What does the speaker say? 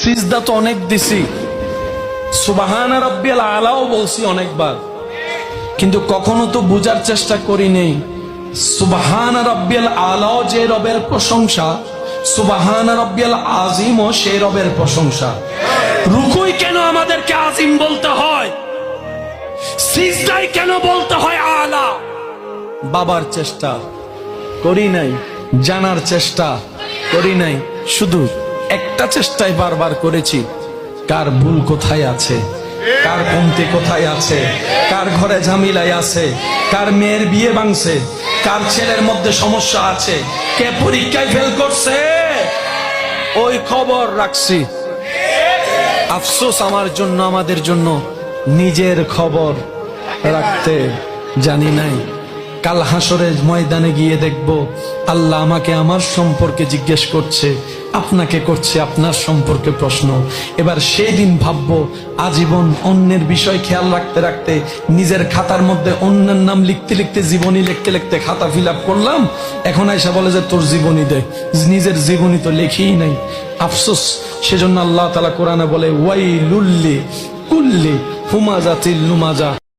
সিজদা তো অনেক দিছি, সুবহান রাব্বিয়াল আলাও বলছি অনেকবার, কিন্তু কখনো তো বুঝার চেষ্টা করি নেই সুবহান রাব্বিয়াল আলাও যে রবের প্রশংসা, সুবহান রাব্বিয়াল আযীমও সেই রবের প্রশংসা। রুকুই কেন আমাদেরকে আজিম বলতে হয়, সিজদায় কেন বলতে হয় আলা? বাবার চেষ্টা করি নাই, জানার চেষ্টা করি নাই, শুধু একটা চেষ্টাই বারবার করেছি, কার ভুল কোথায় আছে, কার কমতি কোথায় আছে, কার ঘরে ঝামেলায় আছে, কার মেয়ের বিয়ে ভাঙছে, কার ছেলের মধ্যে সমস্যা আছে, কে পরীক্ষায় ফেল করছে, ওই খবর রাখছি। আফসোস আমার জন্য, আমাদের জন্য নিজের খবর রাখতে জানি নাই। কাল হাসরের ময়দানে গিয়ে দেখব আল্লাহ আমাকে আমার সম্পর্কে জিজ্ঞেস করছে, আপনাকে করছে আপনার সম্পর্কে প্রশ্ন। এবার সেই দিন ভাববো আজীবন অন্যের বিষয় খেয়াল রাখতে রাখতে নিজের খাতার মধ্যে অন্যের নাম লিখতে লিখতে, জীবনী লিখতে লিখতে খাতা ফিল আপ করলাম, এখন আয়সা বলে যে তোর জীবনী দে, নিজের জীবনী তো লেখিই নাই। আফসোস। সেজন্য আল্লাহ তাআলা কোরআনে বলে ওয়াইলুল্লি কুল্লি হুমাজাতিল লুমাজা।